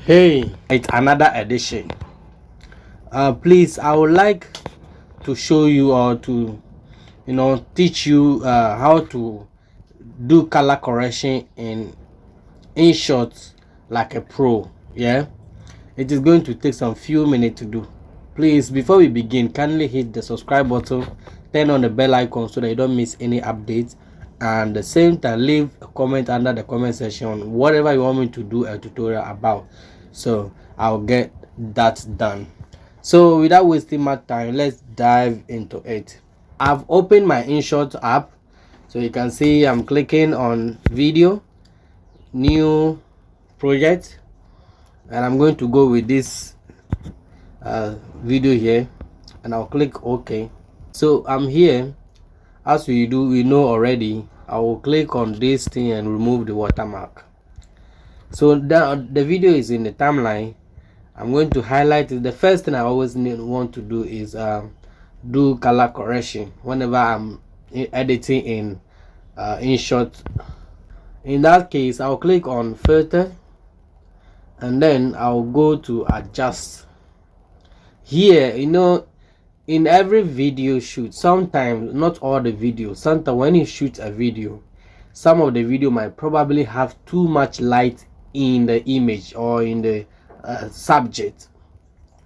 Hey, it's another edition. Please, I would like to show you or to teach you how to do color correction in Inshot like a pro. Yeah, it is going to take some few minutes to do. Please, before we begin, kindly hit the subscribe button, turn on the bell icon so that you don't miss any updates, and at the same time leave a comment under the comment section whatever you want me to do a tutorial about, so I'll get that done. So without wasting my time, let's dive into it. I've opened my Inshot app, so you can see I'm clicking on video, new project, and I'm going to go with this video here, and I'll click OK. So I'm here. As we know already, I will click on this thing and remove the watermark. So the video is in the timeline. I'm going to highlight it. The first thing I always want to do is do color correction whenever I'm editing in Inshot. In that case, I'll click on filter, and then I'll go to adjust. Here, in every video shoot, sometimes, not all the videos, sometimes when you shoot a video, some of the video might probably have too much light in the image or in the subject,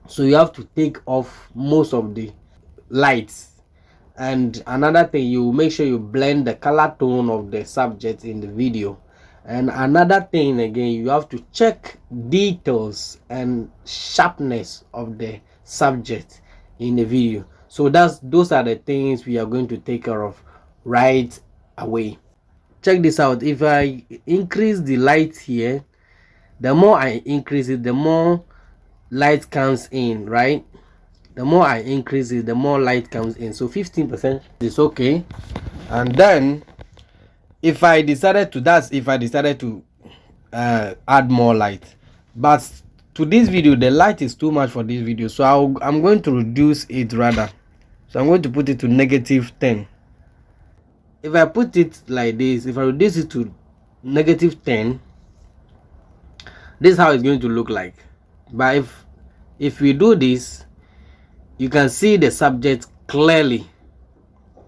so you have to take off most of the lights. And another thing, you make sure you blend the color tone of the subject in the video. And another thing again, you have to check details and sharpness of the subject in the video. So those are the things we are going to take care of right away. Check this out. If I increase the light here, the more I increase it, the more light comes in, right? The more I increase it, the more light comes in. So 15% is okay. And then if I decided to add more light, but to this video the light is too much for this video, so I'm going to reduce it rather. So I'm going to put it to -10. If I put it like this, if I reduce it to -10, this is how it's going to look like. But if we do this, you can see the subject clearly,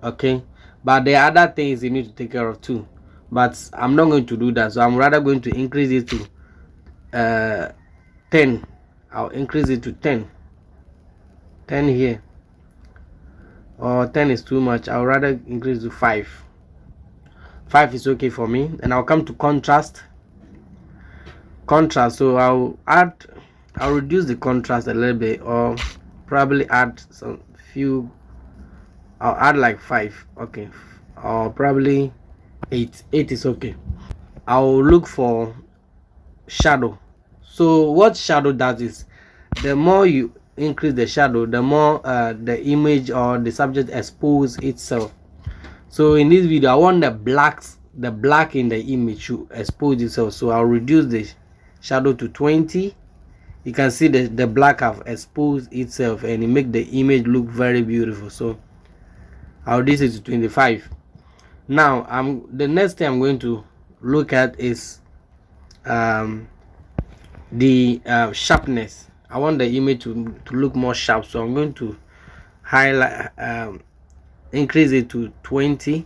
okay? But there are other things you need to take care of too, but I'm not going to do that. So I'm rather going to increase it to 10. I'll increase it to 10 here, or 10 is too much. I'll rather increase to 5 is okay for me. And I'll come to contrast. So I'll reduce the contrast a little bit, or probably add some few. I'll add like 5, okay, or probably 8 is okay. I'll look for shadow. So what shadow does is, the more you increase the shadow, the more the image or the subject expose itself. So in this video I want the black in the image to expose itself, so I'll reduce the shadow to 20. You can see the black have exposed itself, and it make the image look very beautiful. So I'll reduce it to 25. Now the next thing I'm going to look at is the sharpness. I want the image to look more sharp, so I'm going to highlight, increase it to 20,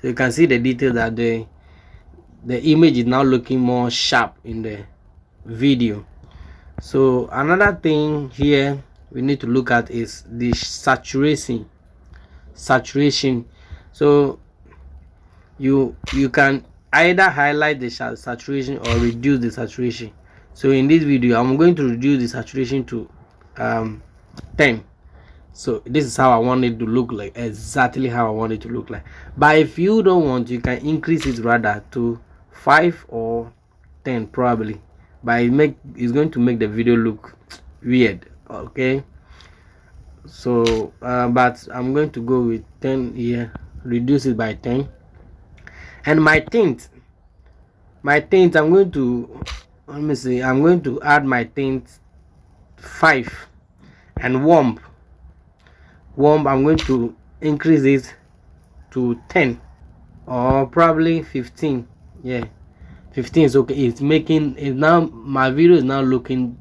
so you can see the detail that the image is now looking more sharp in the video. So another thing here we need to look at is the saturation. So you can either highlight the saturation or reduce the saturation. So in this video I'm going to reduce the saturation to 10. So this is how I want it to look like, exactly how I want it to look like. But if you don't want, you can increase it rather to 5 or 10 probably, but it's going to make the video look weird, okay? So but I'm going to go with 10 here, reduce it by 10. And my tint, I'm going to, let me see, I'm going to add my tint 5. And warmth, I'm going to increase it to 10 or probably 15. Yeah, 15 is okay. It's now my video is now looking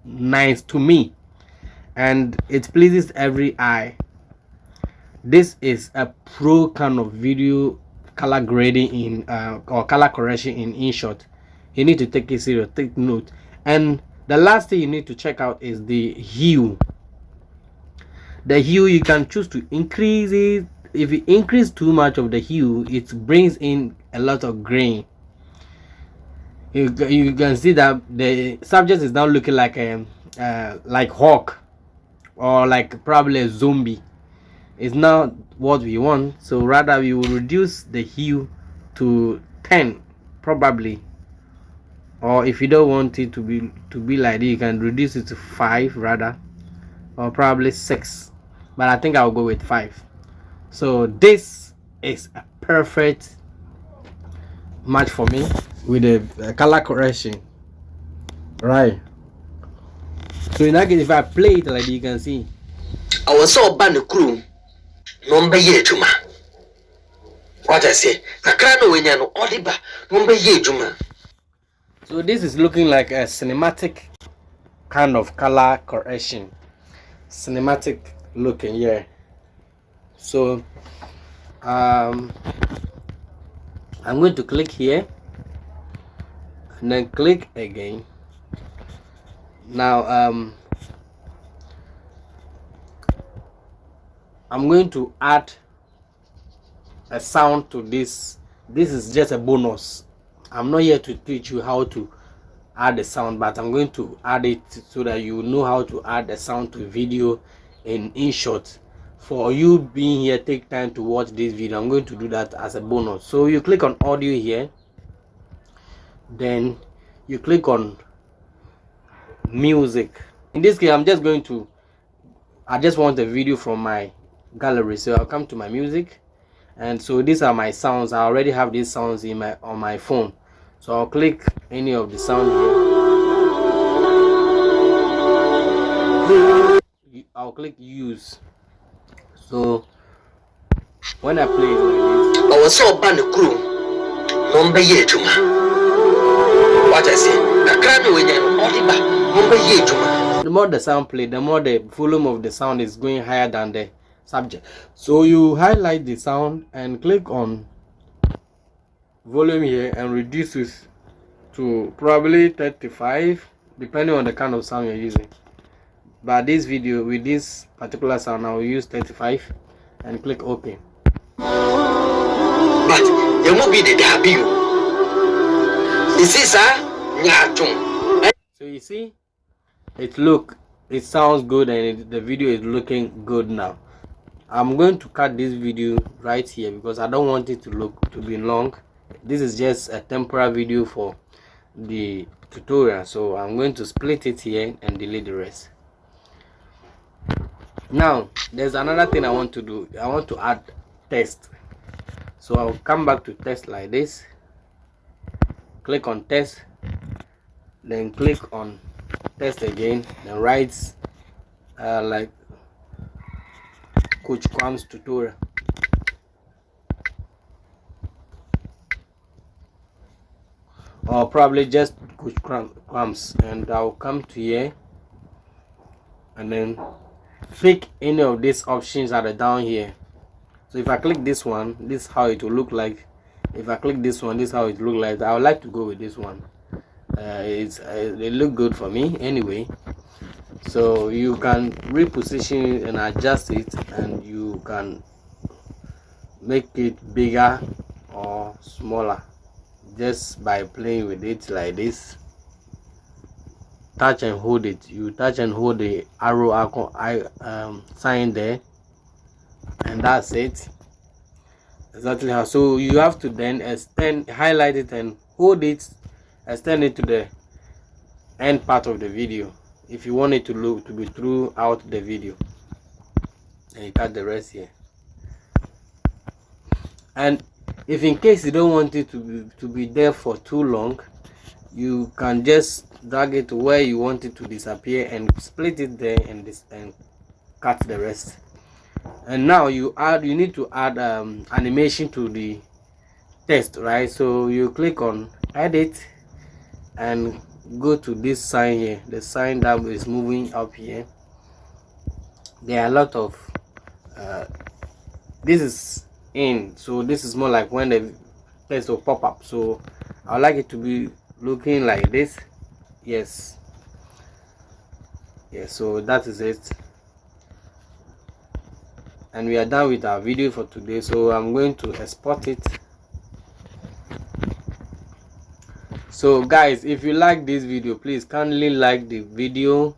nice to me, and it pleases every eye. This is a pro kind of video color grading in or color correction in InShot. You need to take it serious, take note. And the last thing you need to check out is the hue. The hue, you can choose to increase it. If you increase too much of the hue, it brings in a lot of grain. You can see that the subject is now looking like a hawk, or like probably a zombie. It's not what we want, so rather we will reduce the hue to 10 probably, or if you don't want it to be like this, you can reduce it to 5 rather, or probably 6, but I think I'll go with 5. So this is a perfect match for me with the color correction, right? So in that case, if I play it like you can see, I was so bad the crew number year juma. What I say, Nakrano Winyano Odiba number year juma. So this is looking like a cinematic kind of color correction, cinematic looking, yeah. So I'm going to click here and then click again. Now I'm going to add a sound to this. This is just a bonus. I'm not here to teach you how to add a sound, but I'm going to add it so that you know how to add a sound to video in InShot. For you being here, take time to watch this video. I'm going to do that as a bonus. So you click on audio here, then you click on music. In this case, I just want a video from my gallery, so I'll come to my music, and so these are my sounds. I already have these sounds on my phone, so I'll click any of the sound here. I'll click use. So when I play it like this, I was so bad the crew number year juma. What I say, Nakrano Winyano Odiba number year juma. The more the sound play, the more the volume of the sound is going higher than the subject. So you highlight the sound and click on volume here and reduce it to probably 35, depending on the kind of sound you're using. But this video, with this particular sound, I will use 35 and click OK. But you won't be the debut. Is this so you see, it sounds good, and the video is looking good now. I'm going to cut this video right here because I don't want it to be long. This is just a temporary video for the tutorial, so I'm going to split it here and delete the rest. Now there's another thing I want to do. I want to add text, so I'll come back to text like this, click on text, then click on text again, then write like Coach Kwam's tutorial. Or probably just Coach Kwam's, and I'll come to here and then pick any of these options that are down here. So if I click this one, this is how it will look like. If I click this one, this is how it look like. I would like to go with this one. They look good for me anyway. So you can reposition it and adjust it, and you can make it bigger or smaller just by playing with it like this. Touch and hold it. You touch and hold the arrow icon sign there, and that's it. Exactly how. So you have to then highlight it and hold it, extend it to the end part of the video if you want it to be throughout the video, and you cut the rest here. And if in case you don't want it to be there for too long, you can just drag it to where you want it to disappear and split it there and cut the rest. And now you need to add animation to the text, right? So you click on edit and go to this sign here, the sign that is moving up here. There are a lot of this is in, so this is more like when the place will pop up. So I would like it to be looking like this. Yes, so that is it, and we are done with our video for today. So I'm going to export it. So guys, if you like this video, please kindly like the video,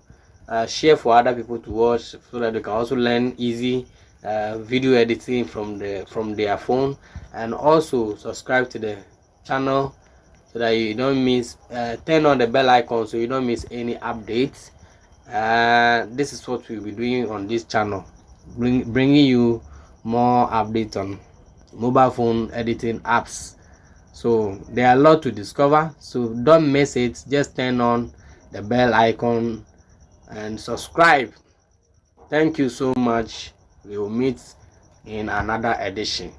share for other people to watch, so that they can also learn easy video editing from their phone. And also subscribe to the channel so that you don't miss, turn on the bell icon so you don't miss any updates. This is what we'll be doing on this channel, bringing you more updates on mobile phone editing apps. So there are a lot to discover, so don't miss it. Just turn on the bell icon and subscribe. Thank you so much. We will meet in another edition.